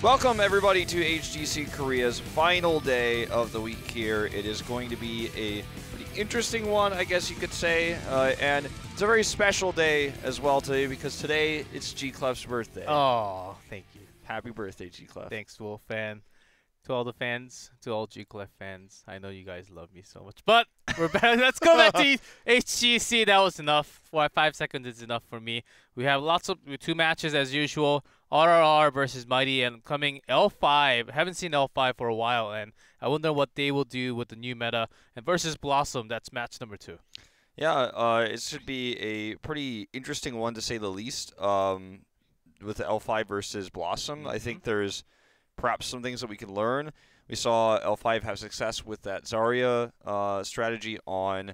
Welcome everybody to HGC Korea's final day of the week here. It is going to be a pretty interesting one, I guess you could say, and it's a very special day as well today because today it's G-Clef's birthday. Oh, thank you. Happy birthday, G-Clef. Thanks, Wolf fan. To all the fans, to all G-Clef fans, I know you guys love me so much. But we're back. Let's go back to HGC. That was enough. 5 seconds is enough for me. We have two matches as usual. Rrr versus Mighty and coming L5. Haven't seen L5 for a while, and I wonder what they will do with the new meta. And versus Blossom, that's match number 2. Yeah, it should be a pretty interesting one to say the least. With L5 versus Blossom, I think there's perhaps some things that we can learn. We saw L5 have success with that Zarya strategy on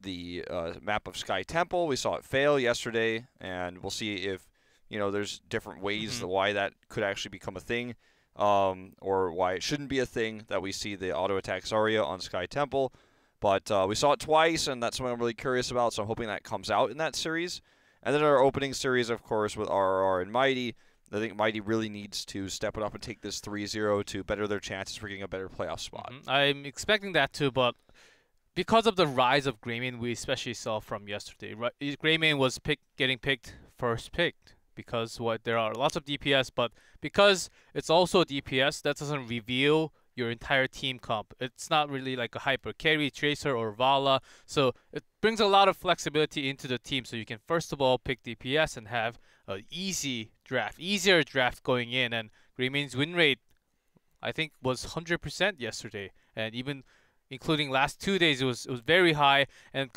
the map of Sky Temple. We saw it fail yesterday, and we'll see if there's different ways why that could actually become a thing, or why it shouldn't be a thing that we see the auto attack Zarya on Sky Temple. But we saw it twice, and that's something I'm really curious about. So I'm hoping that comes out in that series. And then our opening series, of course, with Rrr and Mighty. I think Mighty really needs to step it up and take this 3-0 to better their chances for getting a better playoff spot. I'm expecting that too, but because of the rise of Greymane, we especially saw from yesterday, Greymane was getting picked first picked because there are lots of DPS, but because it's also DPS, that doesn't reveal your entire team comp. It's not really like a hyper carry, tracer, or Vala, so it brings a lot of flexibility into the team. So you can first of all pick DPS and have an easier draft going in. And Greymane's win rate, I think, was 100% yesterday, and even including last 2 days, it was very high. And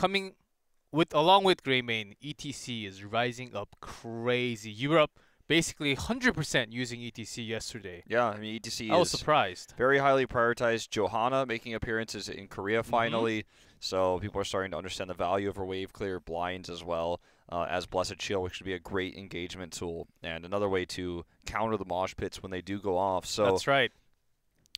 along with Greymane, ETC is rising up crazy. Europe basically 100% using ETC yesterday. Yeah, I mean, ETC I was surprised. Very highly prioritized. Johanna making appearances in Korea finally, so people are starting to understand the value of her wave clear blinds as well as Blessed Shield, which should be a great engagement tool and another way to counter the mosh pits when they do go off. So that's right.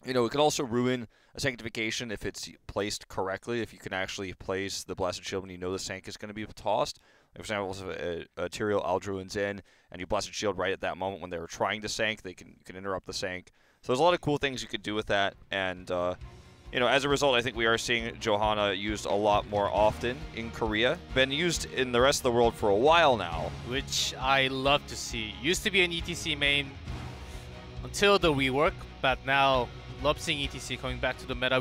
It could also ruin a sanctification if it's placed correctly, if you can actually place the Blessed Shield when you know the sank is going to be tossed. For example, if a Tyrael Aldruin's in and you Blessed Shield right at that moment when they were trying to sank, you can interrupt the sank. So there's a lot of cool things you could do with that. And, as a result, I think we are seeing Johanna used a lot more often in Korea. Been used in the rest of the world for a while now. Which I love to see. Used to be an ETC main until the rework, but now love seeing ETC coming back to the meta.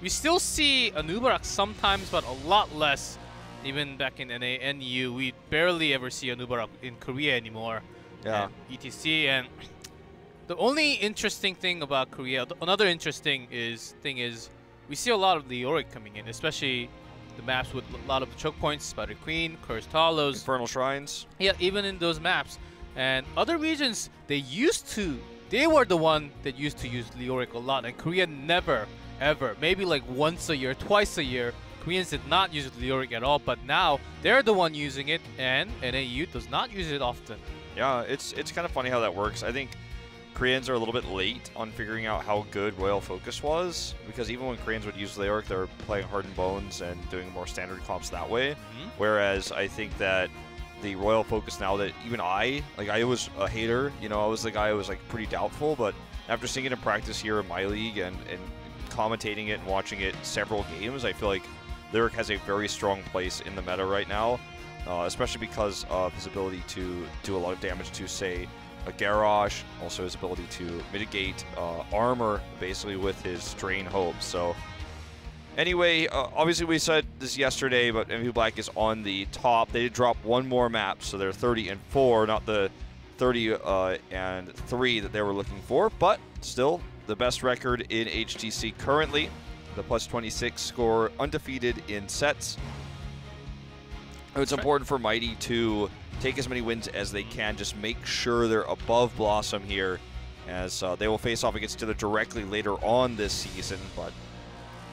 We still see an Ubarak sometimes, but a lot less. Even back in NA and EU, we barely ever see an Ubarak in Korea anymore. Yeah. And ETC, and the only interesting thing about Korea, another interesting thing is we see a lot of Leoric coming in, especially the maps with a lot of the choke points, Spider Queen, Cursed Hollows, Infernal Shrines. Yeah, even in those maps. And other regions, they were the one that used to use Leoric a lot, and Korea never, ever, maybe like once a year, twice a year, Koreans did not use Leoric at all, but now they're the one using it, and NAU does not use it often. Yeah, it's kind of funny how that works. I think Koreans are a little bit late on figuring out how good Royal Focus was, because even when Koreans would use Leoric, they were playing Hardened Bones and doing more standard comps that way. Whereas I think that the Royal Focus now that even I was a hater, I was the guy who was pretty doubtful, but after seeing it in practice here in my league and commentating it and watching it several games, I feel like Lyric has a very strong place in the meta right now, especially because of his ability to do a lot of damage to, say, a Garrosh, also his ability to mitigate armor, basically, with his Drain Hope. So, anyway, obviously we said this yesterday, but MV Black is on the top. They did drop one more map, so they're 30-4, not the 30-3 that they were looking for, but still the best record in HGC currently. The plus 26 score, undefeated in sets. It's important for Mighty to take as many wins as they can. Just make sure they're above Blossom here, as they will face off against each other directly later on this season. But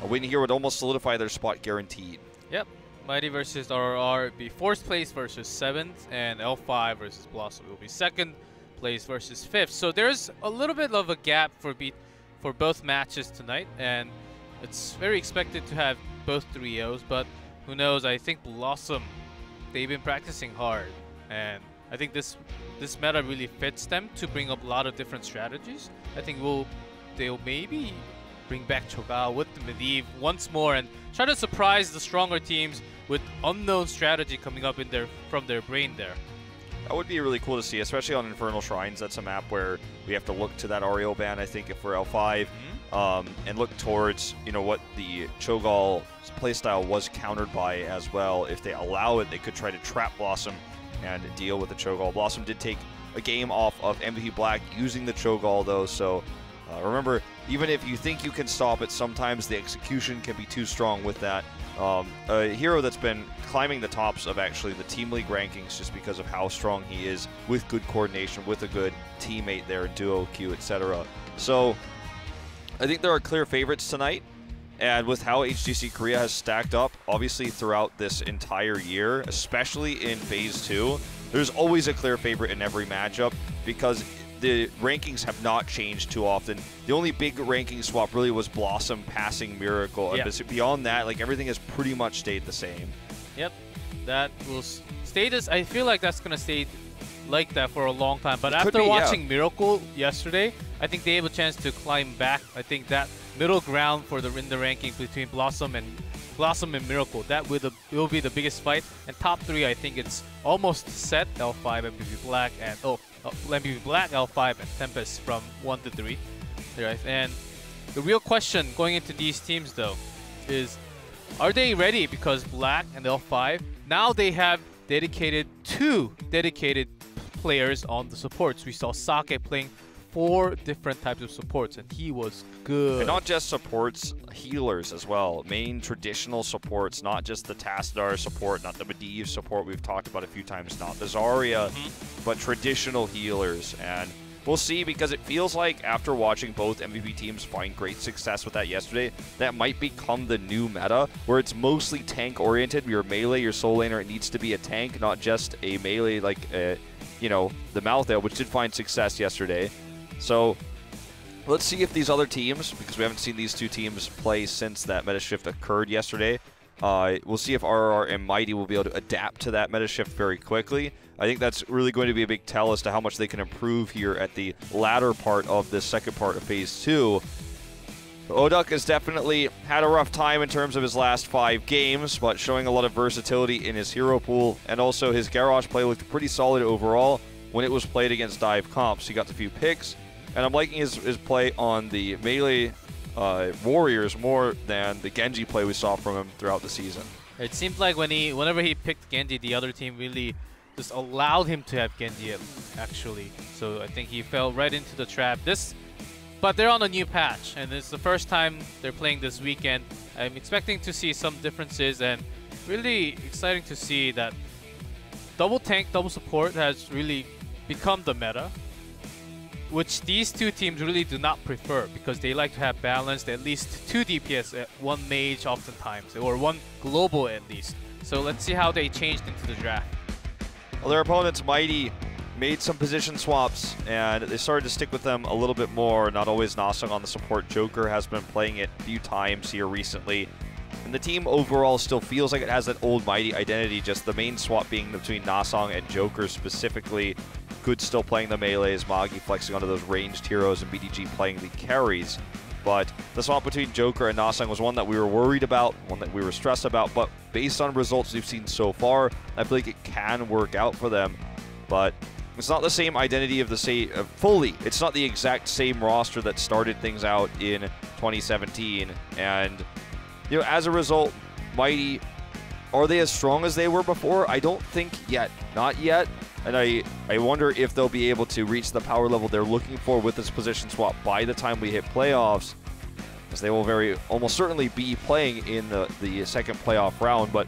a win here would almost solidify their spot guaranteed. Yep. Mighty versus Rrr would be 4th place versus 7th, and L5 versus Blossom will be 2nd place versus 5th. So there's a little bit of a gap for both matches tonight, and it's very expected to have both 3-0s, but who knows? I think Blossom, they've been practicing hard, and I think this meta really fits them to bring up a lot of different strategies. I think they'll maybe bring back Cho'Gaw with the Medivh once more and try to surprise the stronger teams with unknown strategy coming up from their brain there. That would be really cool to see, especially on Infernal Shrines. That's a map where we have to look to that Ariel ban, I think, if we're L5, and look towards, you know, what the Cho'Gaw's playstyle was countered by as well. If they allow it, they could try to trap Blossom and deal with the Cho'Gaw. Blossom did take a game off of MVP Black using the Cho'Gaw, though, so remember, even if you think you can stop it, sometimes the execution can be too strong with that. A hero that's been climbing the tops of actually the Team League rankings just because of how strong he is with good coordination, with a good teammate there, duo queue, etc. So I think there are clear favorites tonight, and with how HGC Korea has stacked up, obviously throughout this entire year, especially in Phase 2, there's always a clear favorite in every matchup because the rankings have not changed too often. The only big ranking swap really was Blossom passing Miracle. Yeah. And beyond that, like, everything has pretty much stayed the same. Yep, that will stay this. I feel like that's going to stay like that for a long time. But after watching Miracle yesterday, I think they have a chance to climb back. I think that middle ground for in the ranking between Blossom and Miracle, that will be the biggest fight. And top 3, I think it's almost set. L5, MVP Black, and MVP Black, L5, and Tempest from 1 to 3. Right. And the real question going into these teams, though, is are they ready? Because Black and L5, now they have two dedicated players on the supports. We saw Sake playing 4 different types of supports, and he was good. And not just supports, healers as well. Main traditional supports, not just the Tassadar support, not the Medivh support we've talked about a few times, not the Zarya, but traditional healers. And we'll see, because it feels like after watching both MVP teams find great success with that yesterday, that might become the new meta, where it's mostly tank-oriented. Your melee, your soul laner, it needs to be a tank, not just a melee like, you know, the Malthael, which did find success yesterday. So let's see if these other teams, because we haven't seen these two teams play since that meta shift occurred yesterday, we'll see if Rrr and Mighty will be able to adapt to that meta shift very quickly. I think that's really going to be a big tell as to how much they can improve here at the latter part of this second part of Phase 2. Oduk has definitely had a rough time in terms of his last 5 games, but showing a lot of versatility in his hero pool, and also his Garrosh play looked pretty solid overall when it was played against dive comps. He got a few picks, and I'm liking his play on the melee warriors more than the Genji play we saw from him throughout the season. It seemed like whenever he picked Genji, the other team really just allowed him to have Genji, actually. So I think he fell right into the trap. But they're on a new patch, and it's the first time they're playing this weekend. I'm expecting to see some differences, and really exciting to see that double tank, double support has really become the meta, which these two teams really do not prefer, because they like to have balanced at least 2 DPS, 1 mage oftentimes, or 1 global at least. So let's see how they changed into the draft. Well, their opponents, Mighty, made some position swaps, and they started to stick with them a little bit more. Not always Nasang on the support. Joker has been playing it a few times here recently. And the team overall still feels like it has that old Mighty identity, just the main swap being between Nasang and Joker specifically. Good still playing the melees, Magi flexing onto those ranged heroes, and BDG playing the carries. But the swap between Joker and Nasang was one that we were worried about, one that we were stressed about, but based on results we've seen so far, I feel like it can work out for them. But it's not the same identity of the same, fully. It's not the exact same roster that started things out in 2017. And, you know, as a result, Mighty, are they as strong as they were before? I don't think yet. Not yet. And I wonder if they'll be able to reach the power level they're looking for with this position swap by the time we hit playoffs, as they will almost certainly be playing in the second playoff round. But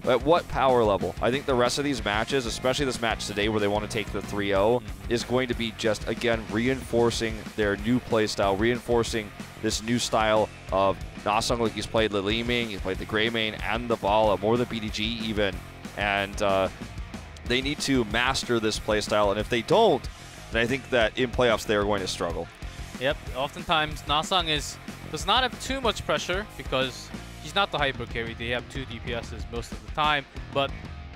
at what power level? I think the rest of these matches, especially this match today where they want to take the 3-0, is going to be just, again, reinforcing their new play style, reinforcing this new style of Nasang. Like, he's played the Li Ming, he's played the Greymane and the Vala, more than BDG even. And they need to master this playstyle, and if they don't, then I think that in playoffs they are going to struggle. Yep, oftentimes Nasang does not have too much pressure because he's not the hyper carry. They have 2 DPSs most of the time, but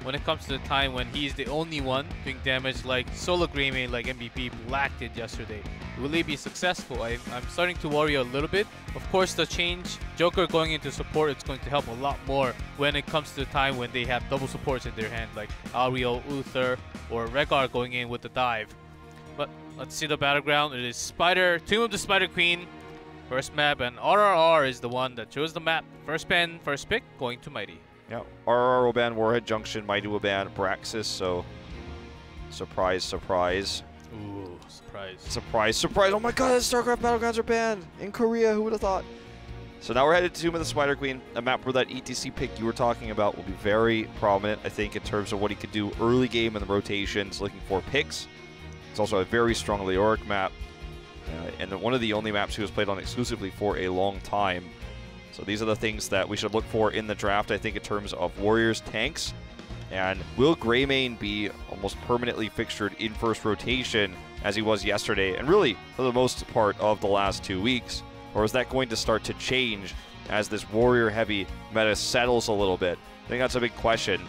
when it comes to the time when he's the only one doing damage like solo Greymane, like MVP Black did yesterday. Will he be successful? I'm starting to worry a little bit. Of course, the change, Joker going into support, it's going to help a lot more when it comes to the time when they have double supports in their hand, like Ariel, Uther, or Rrr going in with the dive. But let's see the battleground. It is Spider, Tomb of the Spider Queen, first map, and Rrr is the one that chose the map. First ban, first pick, going to Mighty. Yeah, Rrr will ban Warhead Junction, Mighty will ban Braxis, so surprise, surprise. Ooh, surprise. Surprise, surprise. Oh my god, the StarCraft Battlegrounds are banned in Korea. Who would have thought? So now we're headed to Tomb of the Spider Queen, a map where that ETC pick you were talking about will be very prominent, I think, in terms of what he could do early game in the rotations, looking for picks. It's also a very strong Leoric map, and one of the only maps he was played on exclusively for a long time. So these are the things that we should look for in the draft, I think, in terms of Warriors, tanks. And will Greymane be almost permanently fixtured in first rotation as he was yesterday, and really, for the most part of the last 2 weeks? Or is that going to start to change as this Warrior-heavy meta settles a little bit? I think that's a big question.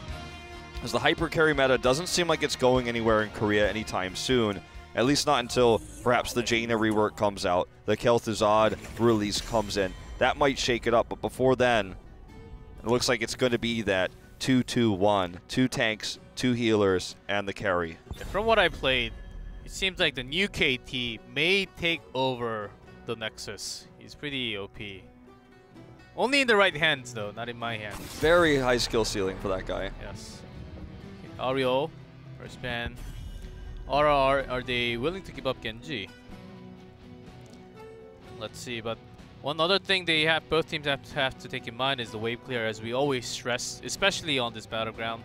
As the hyper carry meta doesn't seem like it's going anywhere in Korea anytime soon, at least not until perhaps the Jaina rework comes out, the Kel'Thuzad release comes in. That might shake it up, but before then, it looks like it's going to be that 2-2-1, 2 tanks, 2 healers, and the carry. From what I played, it seems like the new KT may take over the Nexus. He's pretty OP. Only in the right hands though, not in my hands. Very high skill ceiling for that guy. Yes. Okay, Ariel, first ban. Rrr, are they willing to give up Genji? Let's see, but one other thing they have, both teams have to take in mind is the wave clear, as we always stress, especially on this battleground,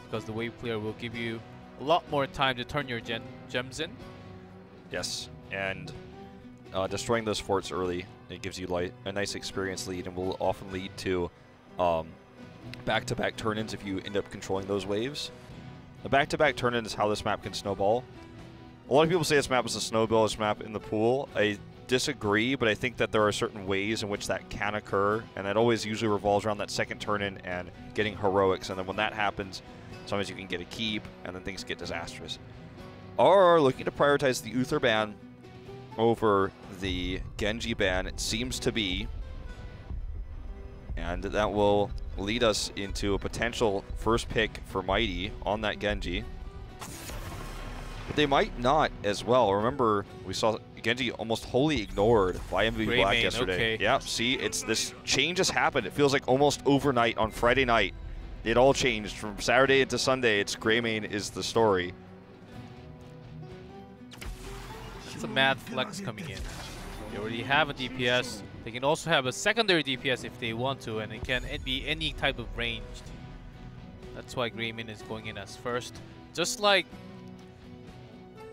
because the wave clear will give you a lot more time to turn your gems in. Yes, and destroying those forts early, it gives you a nice experience lead, and will often lead to back-to-back turn-ins if you end up controlling those waves. The back-to-back turn-in is how this map can snowball. A lot of people say this map is a snowball map in the pool. I disagree, but I think that there are certain ways in which that can occur, and that always usually revolves around that second turn-in and getting heroics, and then when that happens, sometimes you can get a keep, and then things get disastrous. Rrr looking to prioritize the Uther ban over the Genji ban, it seems to be, and that will lead us into a potential first pick for Mighty on that Genji. But they might not as well. Remember, we saw Genji almost wholly ignored by MVP Black yesterday. Okay. Yeah, see, this change has happened. It feels like almost overnight on Friday night. It all changed from Saturday into Sunday. It's Greymane is the story. It's a mad flex coming in. They already have a DPS. They can also have a secondary DPS if they want to, and it can be any type of ranged. That's why Greymane is going in as first. Just like,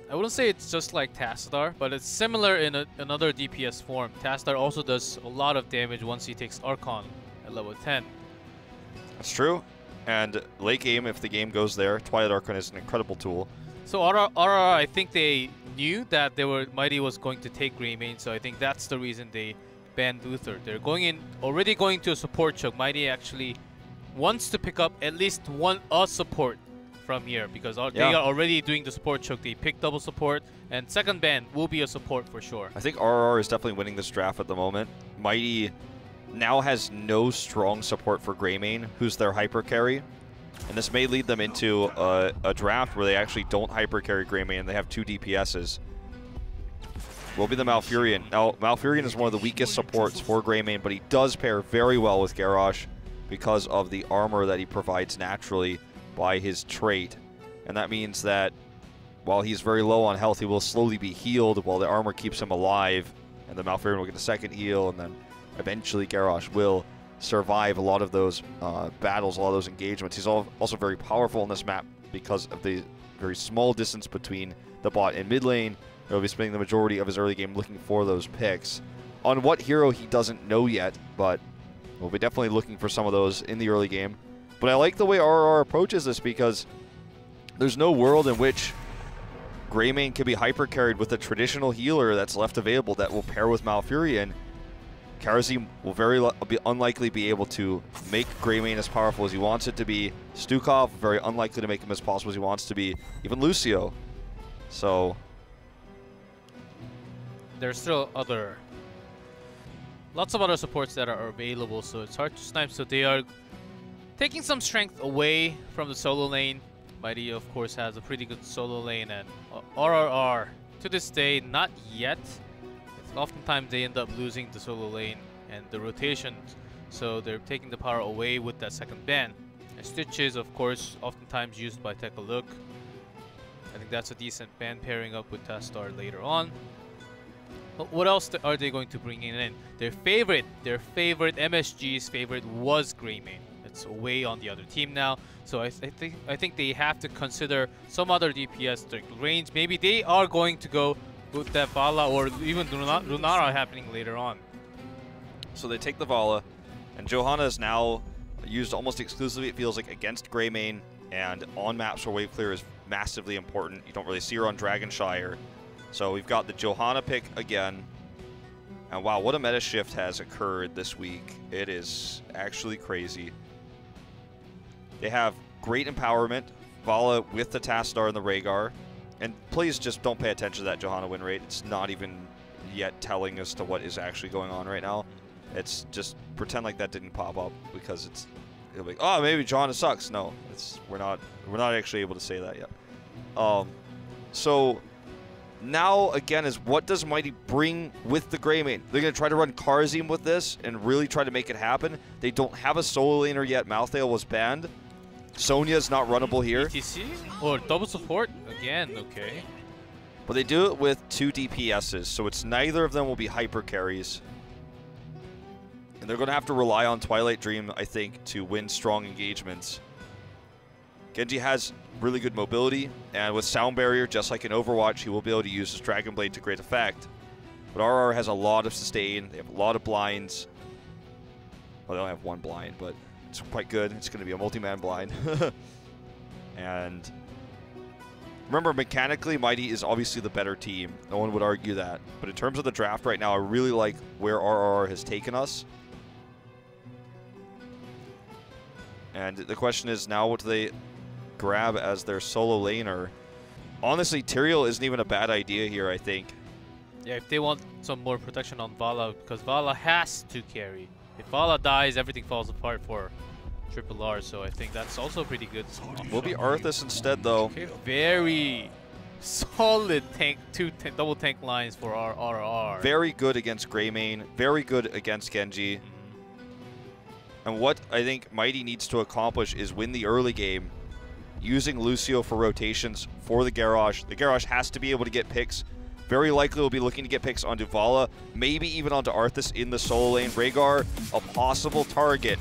I wouldn't say it's just like Tassadar, but it's similar in another DPS form. Tassadar also does a lot of damage once he takes Archon at level 10. That's true. And late game, if the game goes there, Twilight Archon is an incredible tool. So Rrr, I think they knew that Mighty was going to take Greymane, so I think that's the reason they banned Uther. They're already going to a support choke. Mighty actually wants to pick up at least a support from here, because they are already doing the support choke. They pick double support, and second ban will be a support for sure. I think Rrr is definitely winning this draft at the moment. Mighty now has no strong support for Greymane, who's their hyper carry. And this may lead them into a draft where they actually don't hyper carry Greymane and they have 2 DPSs. Will be the Malfurion. Now, Malfurion is one of the weakest supports for Greymane, but he does pair very well with Garrosh because of the armor that he provides naturally by his trait. And that means that while he's very low on health, he will slowly be healed while the armor keeps him alive. And the Malfurion will get a second heal, and then eventually Garrosh will survive a lot of those battles, a lot of those engagements. He's also very powerful in this map because of the very small distance between the bot and mid lane. He'll be spending the majority of his early game looking for those picks. On what hero he doesn't know yet, but we'll be definitely looking for some of those in the early game. But I like the way Rrr approaches this, because there's no world in which Greymane can be hyper carried with a traditional healer that's left available that will pair with Malfurion. Karazim will be unlikely be able to make Greymane as powerful as he wants it to be. Stukov, very unlikely to make him as possible as he wants to be. Even Lucio. So there's still lots of other supports that are available, so it's hard to snipe. So they are taking some strength away from the solo lane. Mighty, of course, has a pretty good solo lane, and RRR, to this day, not yet. Oftentimes they end up losing the solo lane and the rotations, so they're taking the power away with that second ban. And Stitch is, of course, oftentimes used by Take a Look. I think that's a decent ban pairing up with Tastar later on. But what else are they going to bring in? Their favorite MSG's favorite was Greymane. It's away on the other team now, so I think they have to consider some other DPS like range. Maybe they are going to go with that Vala or even Lunara happening later on. So they take the Vala, and Johanna is now used almost exclusively, it feels like, against Greymane, and on maps where wave clear is massively important. You don't really see her on Dragonshire. So we've got the Johanna pick again. And wow, what a meta shift has occurred this week. It is actually crazy. They have great empowerment, Vala with the Tastar and the Rhaegar. And please just don't pay attention to that Johanna win rate. It's not even yet telling as to what is actually going on right now. It's just pretend like that didn't pop up, because it'll be, oh, maybe Johanna sucks. No, we're not actually able to say that yet. So now again is, what does Mighty bring with the Greymane? They're gonna try to run Karazim with this and really try to make it happen. They don't have a solo laner yet. Malthael was banned. Sonya's not runnable here. ETC or double support again, okay. But they do it with 2 DPSs, so it's neither of them will be hyper carries. And they're going to have to rely on Twilight Dream, I think, to win strong engagements. Genji has really good mobility, and with Sound Barrier, just like in Overwatch, he will be able to use his Dragon Blade to great effect. But RR has a lot of sustain, they have a lot of blinds. Well, they only have 1 blind, but it's quite good. It's going to be a multi-man blind. And remember, mechanically, Mighty is obviously the better team. No one would argue that. But in terms of the draft right now, I really like where RR has taken us. And the question is now, what do they grab as their solo laner? Honestly, Tyrael isn't even a bad idea here, I think. Yeah, if they want some more protection on Vala, because Vala has to carry. If Vala dies, everything falls apart for Triple R, so I think that's also pretty good. Will be Arthas instead, though. Okay, very solid tank, double tank lines for our RR. Very good against Greymane, very good against Genji. And what I think Mighty needs to accomplish is win the early game using Lucio for rotations for the Garrosh. The Garrosh has to be able to get picks. Very likely will be looking to get picks onto Vala, maybe even onto Arthas in the solo lane. Rhaegar, a possible target.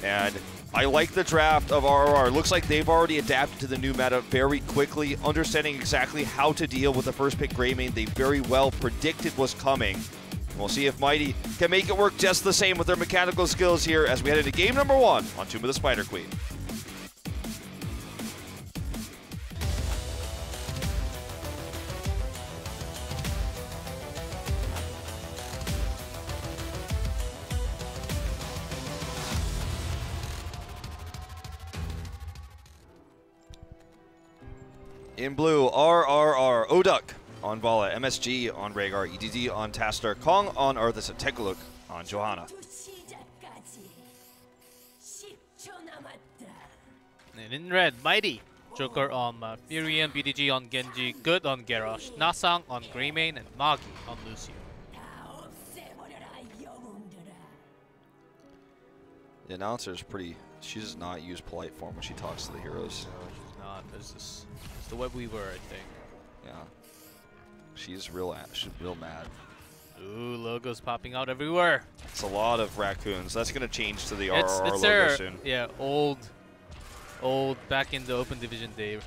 And I like the draft of RR. Looks like they've already adapted to the new meta very quickly, understanding exactly how to deal with the first pick Greymane they very well predicted was coming. And we'll see if Mighty can make it work just the same with their mechanical skills here as we head into game number 1 on Tomb of the Spider Queen. In blue, RRR, Oduk on Vala, MSG on Rhaegar, EDD on Tastar, Kong on Arthas, and take a look on Johanna. And in red, Mighty. Joker on Furion, BDG on Genji, Good on Garrosh, Nasang on Greymane, and Magi on Lucio. The announcer is pretty, she does not use polite form when she talks to the heroes. No, she's not. It's the web weaver, I think. Yeah. She's real mad. Ooh, logos popping out everywhere. It's a lot of raccoons. That's going to change to the RR it's logo their, soon. Yeah, old back in the Open Division day.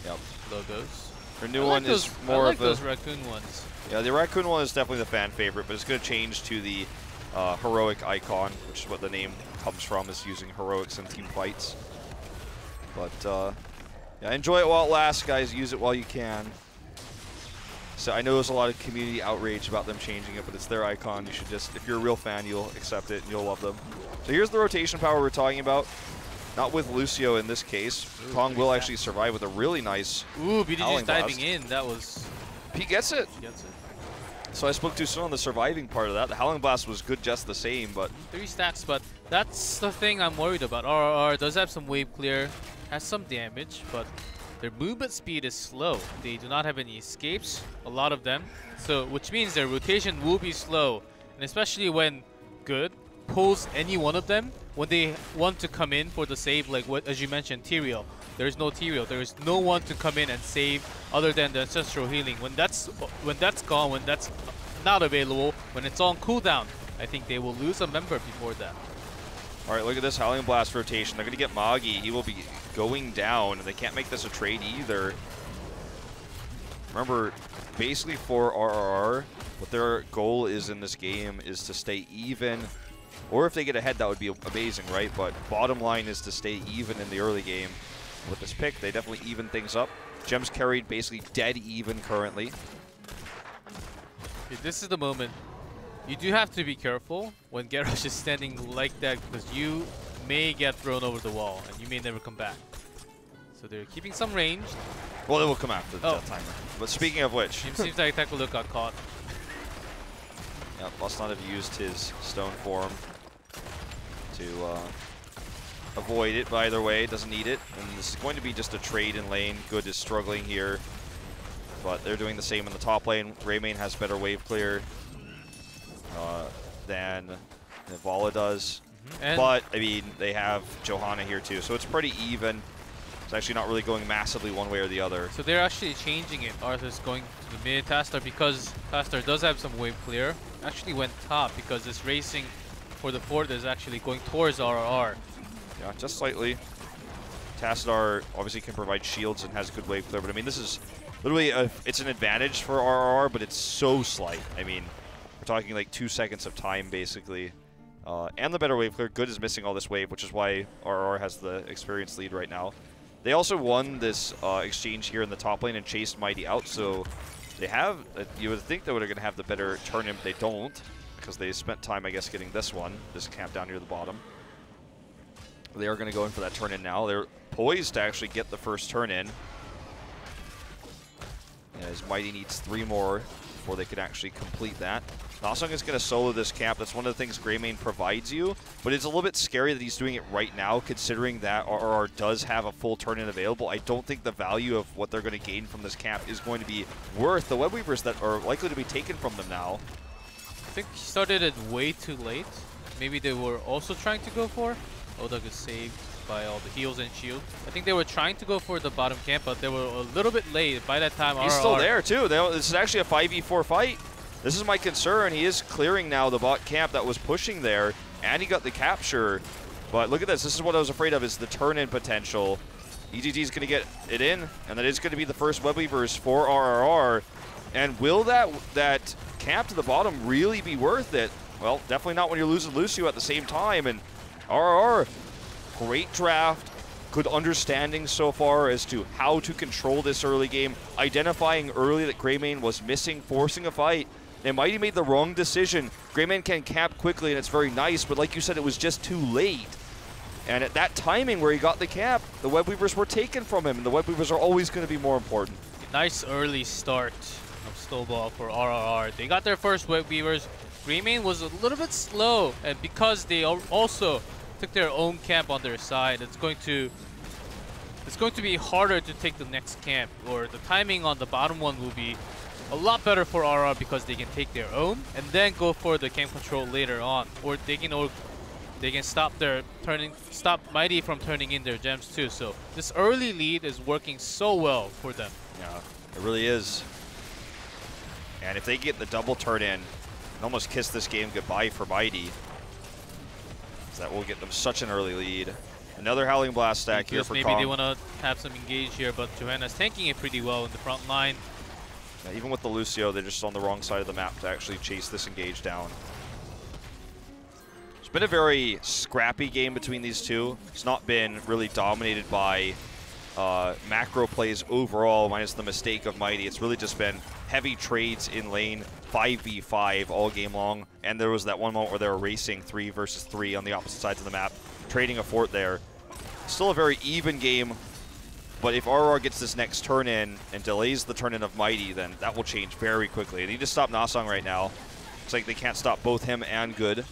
Yep. Logos. Her new one is more of those raccoon ones. Yeah, the raccoon one is definitely the fan favorite, but it's going to change to the heroic icon, which is what the name comes from, is using heroics in team fights. But yeah, enjoy it while it lasts, guys. Use it while you can. So I know there's a lot of community outrage about them changing it, but it's their icon. You should just, if you're a real fan, you'll accept it and you'll love them. So here's the rotation power we're talking about. Not with Lucio in this case. Ooh, Kong will actually survive with a really nice. Ooh, BDG's Howling diving Blast. in. That was. He gets it. He gets it. So I spoke too soon on the surviving part of that. The Howling Blast was good just the same, but 3 stacks, but that's the thing I'm worried about. RRR does have some wave clear, has some damage, but their movement speed is slow. They do not have any escapes, a lot of them. So, which means their rotation will be slow. And especially when Good pulls any one of them, when they want to come in for the save, like what, as you mentioned, Tyrael. There's no Tyrael. There is no one to come in and save other than the ancestral healing. When that's gone, when that's not available, when it's on cooldown, I think they will lose a member before that. all right, look at this Howling Blast rotation. They're going to get Magi. He will be going down, and they can't make this a trade either. Remember, basically for RRR, what their goal is in this game is to stay even. Or if they get ahead, that would be amazing, right? But bottom line is to stay even in the early game. With this pick, they definitely even things up. Gems carried basically dead even currently. Okay, this is the moment. You do have to be careful when Garrosh is standing like that because you may get thrown over the wall and you may never come back. So they're keeping some range. Well, it will come after the timer. But speaking of which, It seems like Takaluk got caught. yeah, must not have used his stone form to avoid it, but either way, doesn't need it. And this is going to be just a trade in lane. Good is struggling here, but they're doing the same in the top lane. Greymane has better wave clear than Vala does. And But, I mean, they have Johanna here too, so it's pretty even. It's actually not really going massively one way or the other. so they're actually changing it. Arthur's going to the mid. Tastar, because Tastar does have some wave clear, actually went top because this racing for the fort is actually going towards RRR. Yeah, just slightly. Tassadar obviously can provide shields and has good wave clear, but I mean, this is literally, it's an advantage for RRR, but it's so slight. I mean, we're talking like 2 seconds of time, basically. And the better wave clear. Good is missing all this wave, which is why RRR has the experience lead right now. They also won this exchange here in the top lane and chased Mighty out, so they have, you would think they were going to have the better turn-in, but they don't, because they spent time, I guess, getting this one, this camp down near the bottom. They are going to go in for that turn-in now. They're poised to actually get the first turn-in. As Mighty needs 3 more before they could actually complete that. Nosung is going to solo this camp. That's one of the things Greymane provides you, but it's a little bit scary that he's doing it right now, considering that RRR does have a full turn-in available. I don't think the value of what they're going to gain from this camp is going to be worth the Webweavers that are likely to be taken from them now. I think he started it way too late. Maybe they were also trying to go for. Odag is saved by all the heals and shield. I think they were trying to go for the bottom camp, but they were a little bit late. By that time, He's RRR still there, too. This is actually a 5v4 fight. This is my concern. He is clearing now the bot camp that was pushing there, and he got the capture. But look at this. This is what I was afraid of, is the turn-in potential. EGG is going to get it in, and that is going to be the first Webweavers for RRR. And will that camp to the bottom really be worth it? Well, definitely not when you're losing Lucio at the same time. And RRR, great draft, good understanding so far as to how to control this early game, identifying early that Greymane was missing, forcing a fight. They might have made the wrong decision. Greymane can cap quickly, and it's very nice, but like you said, it was just too late. And at that timing where he got the cap, the Webweavers were taken from him, and the Webweavers are always going to be more important. Nice early start of Snowball for RRR. They got their first Webweavers. Greymane was a little bit slow, and because they also took their own camp on their side, it's going to be harder to take the next camp, or the timing on the bottom one will be a lot better for RRR because they can take their own and then go for the camp control later on, or they can stop Mighty from turning in their gems too. So this early lead is working so well for them. Yeah, it really is. And if they get the double turn in, almost kiss this game goodbye for Mighty. So that will get them such an early lead. Another Howling Blast stack here for maybe Kong. they want to have some engage here, but Johanna's tanking it pretty well in the front line. Yeah, even with the Lucio, they're just on the wrong side of the map to actually chase this engage down. It's been a very scrappy game between these two. It's not been really dominated by macro plays overall, minus the mistake of Mighty. It's really just been heavy trades in lane, 5v5 all game long. And there was that one moment where they were racing 3 versus 3 on the opposite sides of the map, trading a fort there. Still a very even game, but if RRR gets this next turn in and delays the turn in of Mighty, then that will change very quickly. They need to stop Nasong right now. Looks like they can't stop both him and Good.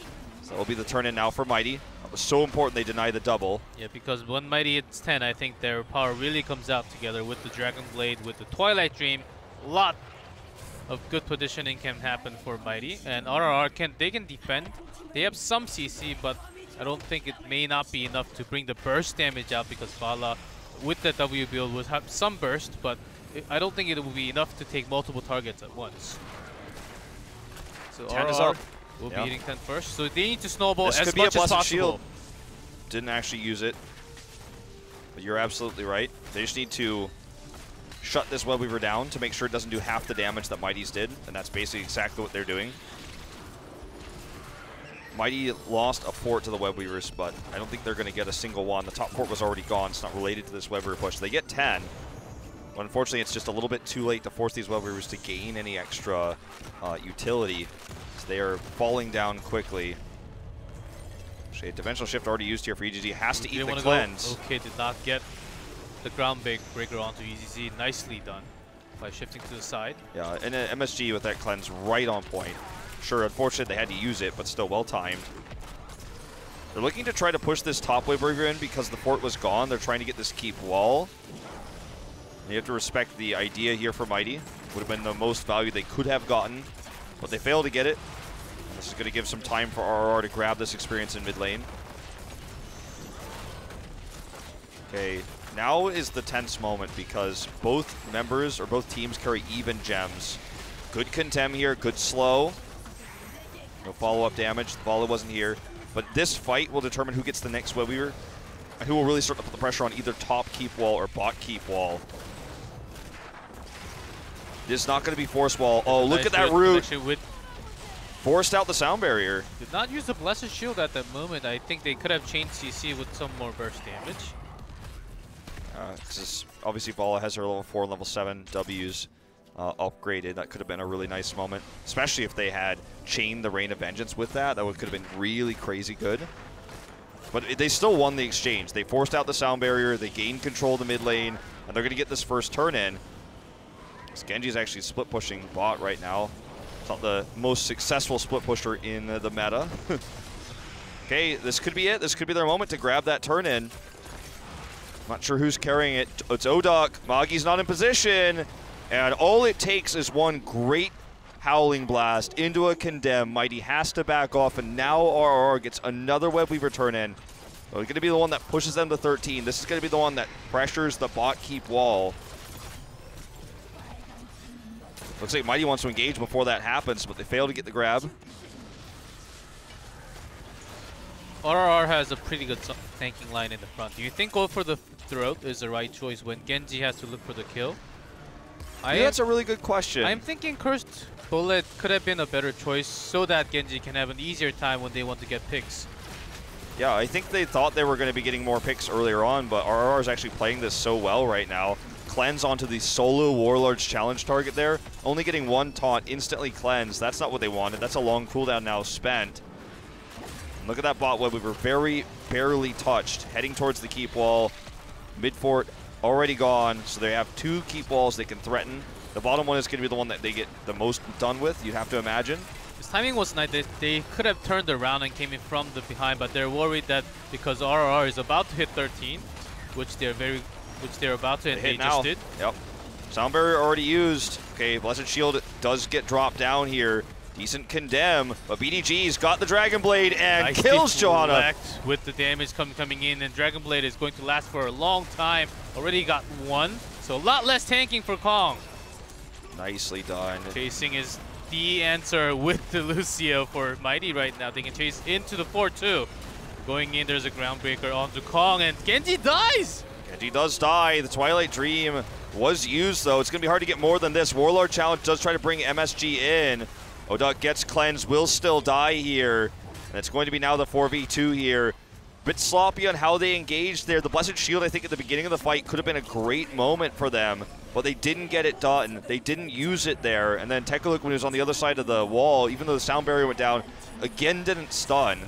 So that will be the turn in now for Mighty. That was so important they deny the double. Yeah, because when Mighty hits 10, I think their power really comes out together with the Dragon Blade, with the Twilight Dream. A lot of good positioning can happen for Mighty, and RRR they can defend. They have some CC, but I don't think it may not be enough to bring the burst damage out, because Vala with the W build will have some burst, but I don't think it will be enough to take multiple targets at once. So 10 RRR is up. will be hitting 10 first, so they need to snowball This as could be a much as Blessed possible. Shield. Didn't actually use it, but you're absolutely right. They just need to shut this Web Weaver down to make sure it doesn't do half the damage that Mighty's did, and that's basically exactly what they're doing. Mighty lost a fort to the Web Weavers, but I don't think they're going to get a single one. The top fort was already gone. It's not related to this Web Weaver push. They get 10, but unfortunately it's just a little bit too late to force these Web Weavers to gain any extra utility. So they are falling down quickly. Actually, a dimensional shift already used here for EGG. Has to eat the cleanse. Okay, did not get the ground breaker onto EGC. Nicely done by shifting to the side. Yeah, and an MSG with that cleanse right on point. Sure, unfortunate they had to use it, but still well timed. They're looking to try to push this top Wave Breaker in because the fort was gone. They're trying to get this keep wall. You have to respect the idea here for Mighty. Would have been the most value they could have gotten, but they failed to get it. And this is going to give some time for RRR to grab this experience in mid lane. Okay, now is the tense moment because both members or both teams carry even gems. Good contem here, good slow. No follow-up damage. The volley wasn't here. But this fight will determine who gets the next Web Weaver and who will really start to put the pressure on either top keep wall or bot keep wall. This is not going to be force wall. Oh, look at that root. Forced out the sound barrier. Did not use the Blessed Shield at that moment. I think they could have changed CC with some more burst damage. This is obviously Vala has her level 4 and level 7 Ws upgraded. That could have been a really nice moment, especially if they had chained the Rain of Vengeance with that. That could have been really crazy good. But they still won the exchange. They forced out the sound barrier, they gained control of the mid lane, and they're going to get this first turn in. Genji's actually split pushing bot right now. It's not the most successful split pusher in the meta. Okay, this could be it. This could be their moment to grab that turn in. Not sure who's carrying it. It's Odok. Magi's not in position. And all it takes is one great Howling Blast into a Condemn. Mighty has to back off, and now RRR gets another Web Weaver turn in. So it's going to be the one that pushes them to 13. This is going to be the one that pressures the bot keep wall. Looks like Mighty wants to engage before that happens, but they fail to get the grab. RRR has a pretty good tanking line in the front. Do you think go for the throat is the right choice when Genji has to look for the kill? That's a really good question. I'm thinking Cursed Bullet could have been a better choice so that Genji can have an easier time when they want to get picks. Yeah, I think they thought they were going to be getting more picks earlier on, but RRR is actually playing this so well right now. Cleanse onto the solo Warlord's challenge target there. Only getting one taunt, instantly cleanse. That's not what they wanted. That's a long cooldown now spent. And look at that bot Web Weaver, very barely touched. Heading towards the keep wall. Mid fort already gone, so they have 2 keep walls they can threaten. The bottom one is going to be the one that they get the most done with, you'd have to imagine. This timing was nice. They could have turned around and came in from the behind, but they're worried that because RRR is about to hit 13, which they're about to, and they just did. Yep. Sound barrier already used. Okay, Blessed Shield does get dropped down here. Decent Condemn, but BDG's got the Dragon Blade and nice kills Johanna. With the damage coming in, and Dragon Blade is going to last for a long time. Already got 1, so a lot less tanking for Kong. Nicely done. Chasing is the answer with the Lucio for Mighty right now. They can chase into the fort too. Going in, there's a Groundbreaker onto Kong, and Genji dies! Genji does die. The Twilight Dream was used, though. It's going to be hard to get more than this. Warlord Challenge does try to bring MSG in. Odok gets cleansed, will still die here. And it's going to be now the 4v2 here. bit sloppy on how they engaged there. The Blessed Shield, I think, at the beginning of the fight could have been a great moment for them, but they didn't get it done. They didn't use it there. And then Tekuluk, when he was on the other side of the wall, even though the sound barrier went down, again didn't stun.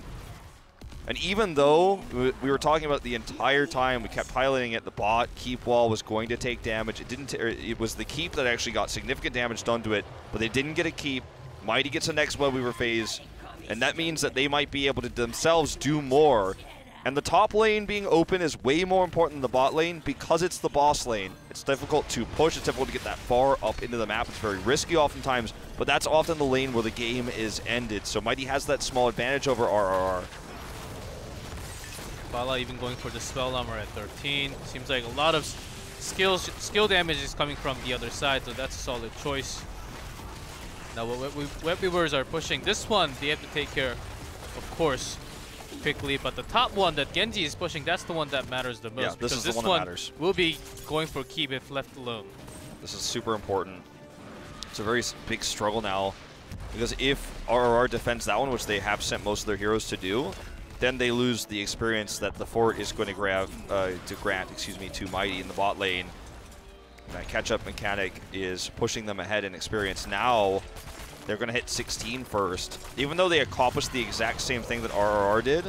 And even though we were talking about the entire time, we kept highlighting it, the bot keep wall was going to take damage. It didn't. It was the keep that actually got significant damage done to it, but they didn't get a keep. Mighty gets a next web weaver phase, and that means that they might be able to themselves do more. And the top lane being open is way more important than the bot lane because it's the boss lane. It's difficult to push. It's difficult to get that far up into the map. It's very risky oftentimes, but that's often the lane where the game is ended. So Mighty has that small advantage over RRR. Bala even going for the spell armor at 13. Seems like a lot of skill damage is coming from the other side, so that's a solid choice. Now web weavers are pushing this one. They have to take care, of course, quickly. But the top one that Genji is pushing, that's the one that matters the most. Yeah, this is the one that matters. Will be going for keep if left alone. This is super important. It's a very big struggle now, because if RRR defends that one, which they have sent most of their heroes to do, then they lose the experience that the fort is going to grant to Mighty in the bot lane. And that catch-up mechanic is pushing them ahead in experience. Now they're going to hit 16 first, even though they accomplished the exact same thing that RRR did,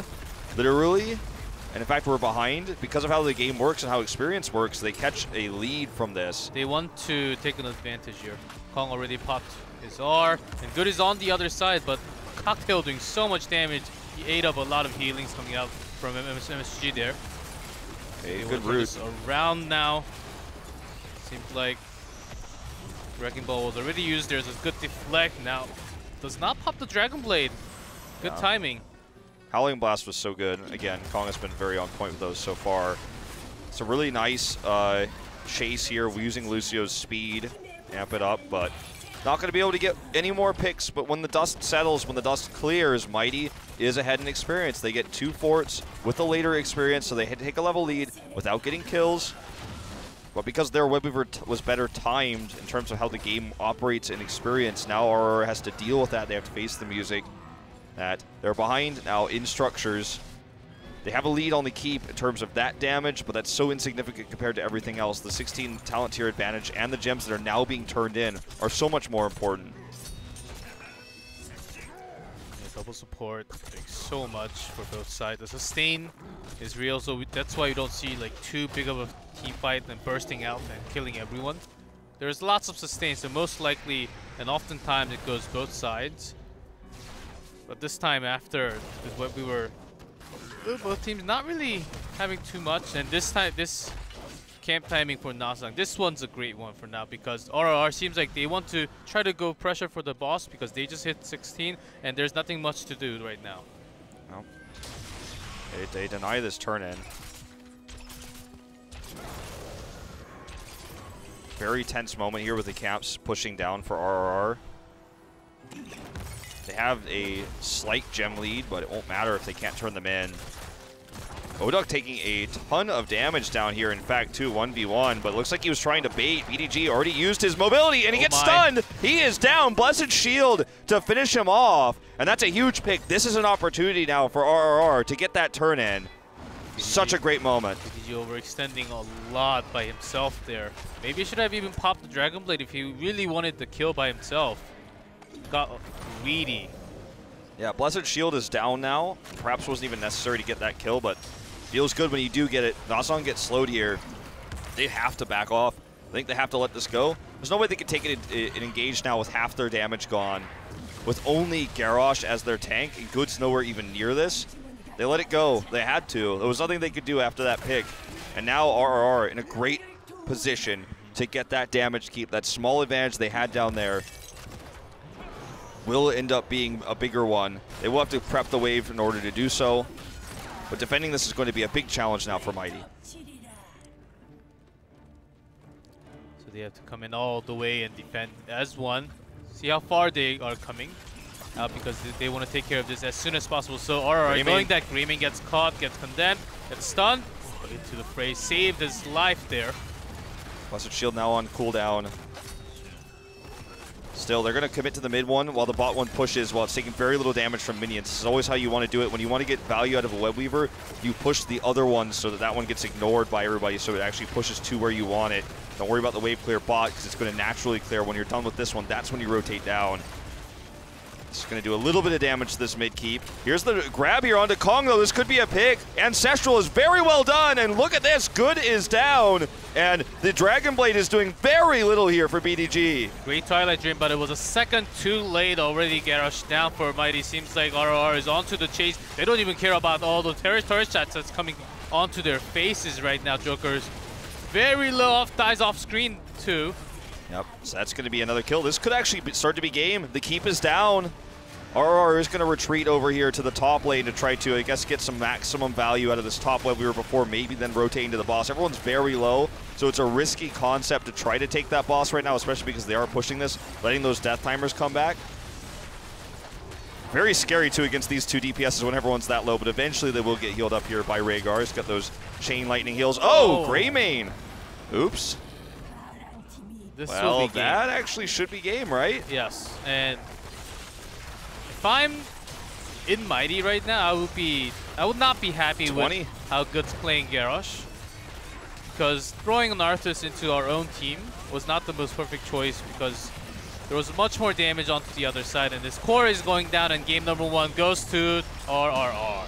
literally. And in fact, we're behind because of how the game works and how experience works. They catch a lead from this. They want to take an advantage here. Kong already popped his R, and Good is on the other side, but Cocktail doing so much damage. He ate up a lot of healings coming out from MSG there. Okay, good route. Around now. Seems like Wrecking Ball was already used. There's a good deflect now. Does not pop the Dragon Blade. Good timing. Howling Blast was so good. Again, Kong has been very on point with those so far. It's a really nice chase here using Lucio's speed, amp it up, but not going to be able to get any more picks. But when the dust settles, when the dust clears, Mighty is ahead in experience. They get 2 forts with a later experience, so they had to take a level lead without getting kills. But because their web weaver was better timed in terms of how the game operates in experience, now RRR has to deal with that. They have to face the music. That they're behind now in structures. They have a lead on the keep in terms of that damage, but that's so insignificant compared to everything else. The 16 talent tier advantage and the gems that are now being turned in are so much more important. Yeah, double support makes so much for both sides. The sustain is real, so that's why you don't see like too big of a team fight and bursting out and killing everyone. There's lots of sustain, so most likely and oftentimes it goes both sides. But this time after what we were, both teams not really having too much, and this time this camp timing for Nasang, this one's a great one for now because RRR seems like they want to try to go pressure for the boss because they just hit 16 and there's nothing much to do right now. No. They deny this turn in. Very tense moment here with the camps pushing down for RRR. They have a slight gem lead, but it won't matter if they can't turn them in. Odok taking a ton of damage down here, in fact, too, 1v1, but it looks like he was trying to bait. BDG already used his mobility, and he gets stunned! He is down! Blessed Shield to finish him off, and that's a huge pick. This is an opportunity now for RRR to get that turn in. Such a great moment. BDG overextending a lot by himself there. Maybe he should have even popped the Dragon Blade if he really wanted the kill by himself. Got greedy. Yeah, Blessed Shield is down now. Perhaps wasn't even necessary to get that kill, but feels good when you do get it. Nasang gets slowed here. They have to back off. I think they have to let this go. There's no way they could take it and engage now with half their damage gone. With only Garrosh as their tank, and Good's nowhere even near this. They let it go. They had to. There was nothing they could do after that pick. And now RRR in a great position to get that damage keep. That small advantage they had down there will end up being a bigger one. They will have to prep the wave in order to do so. But defending this is going to be a big challenge now for Mighty. So they have to come in all the way and defend as one. See how far they are coming. Because they want to take care of this as soon as possible. So RRR knowing that Greymane gets caught, gets condemned, gets stunned. Into the fray, saved his life there. Blessed Shield now on cooldown. Still, they're going to commit to the mid one while the bot one pushes while it's taking very little damage from minions. This is always how you want to do it. When you want to get value out of a web weaver, you push the other one so that that one gets ignored by everybody, so it actually pushes to where you want it. Don't worry about the wave clear bot because it's going to naturally clear. When you're done with this one, that's when you rotate down. It's going to do a little bit of damage to this mid keep. Here's the grab here onto Kong, though. This could be a pick. Ancestral is very well done, and look at this. Good is down, and the Dragon Blade is doing very little here for BDG. Great Twilight Dream, but it was a second too late already. Garrosh down for Mighty. Seems like RRR is onto the chase. They don't even care about all the turret shots that's coming onto their faces right now, Jokers. Very low off, dies off screen too. Yep, so that's going to be another kill. This could actually start to be game. The keep is down. RR is going to retreat over here to the top lane to try to, I guess, get some maximum value out of this top web we were before, maybe then rotating to the boss. Everyone's very low, so it's a risky concept to try to take that boss right now, especially because they are pushing this, letting those death timers come back. Very scary, too, against these two DPSs when everyone's that low, but eventually they will get healed up here by Rhaegar. He's got those chain lightning heals. Oh, Greymane! Oops. This well, will be that game. actually should be game, right? Yes, and if I'm in Mighty right now, I would not be happy 20. with how good's playing Garrosh, because throwing an Arthas into our own team was not the most perfect choice because there was much more damage onto the other side, and this core is going down, and game number 1 goes to RRR.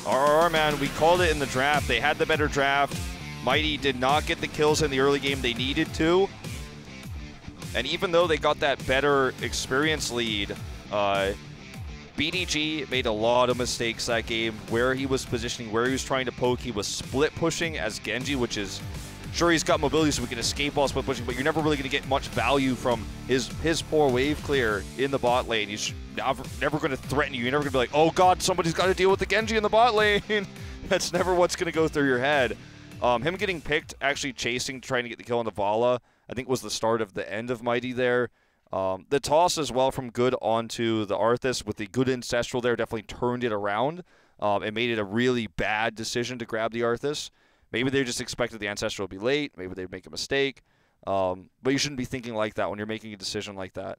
RRR, man, we called it in the draft. They had the better draft. Mighty did not get the kills in the early game they needed to. And even though they got that better experience lead, BDG made a lot of mistakes that game. Where he was positioning, where he was trying to poke, he was split pushing as Genji, which is, sure, he's got mobility so we can escape while split pushing, but you're never really going to get much value from his poor wave clear in the bot lane. He's never going to threaten you. You're never going to be like, oh god, somebody's got to deal with the Genji in the bot lane. That's never what's going to go through your head. Him getting picked, actually chasing, trying to get the kill on the Vala, I think was the start of the end of Mighty there. The toss as well from Good onto the Arthas with the good Ancestral there definitely turned it around and made it a really bad decision to grab the Arthas. Maybe they just expected the Ancestral to be late. Maybe they'd make a mistake. But you shouldn't be thinking like that when you're making a decision like that.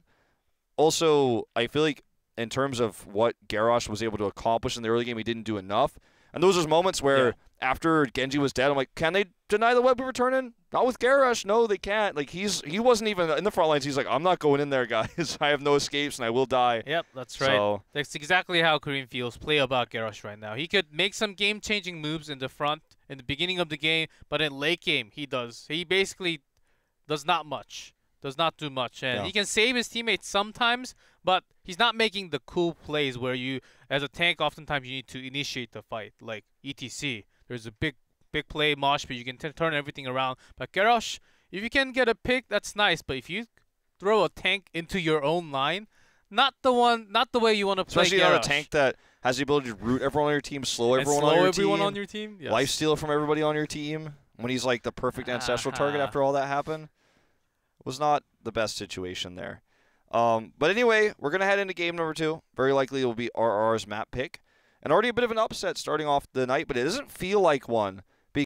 Also, I feel like in terms of what Garrosh was able to accomplish in the early game, he didn't do enough. And those are moments where after Genji was dead, I'm like, can they deny the web we return in? Not with Garrosh. No, they can't. Like, he wasn't even in the front lines. He's like, I'm not going in there, guys. I have no escapes, and I will die. Yep, that's right. So, that's exactly how Korean feels play about Garrosh right now. He could make some game-changing moves in the front, in the beginning of the game, but in late game, he basically does not much. Does not do much. And he can save his teammates sometimes, but he's not making the cool plays where you, as a tank, oftentimes you need to initiate the fight, like ETC. There's a big play, mosh, but you can turn everything around. But Garrosh, if you can get a pick, that's nice. But if you throw a tank into your own line, not the way you want to play Garrosh. Especially on a tank that has the ability to root everyone on your team, slow everyone on your team. Yes. Lifesteal from everybody on your team. When he's like the perfect Ancestral target after all that happened. Was not the best situation there. But anyway, we're going to head into game number 2. Very likely it will be RR's map pick. And already a bit of an upset starting off the night, but it doesn't feel like one.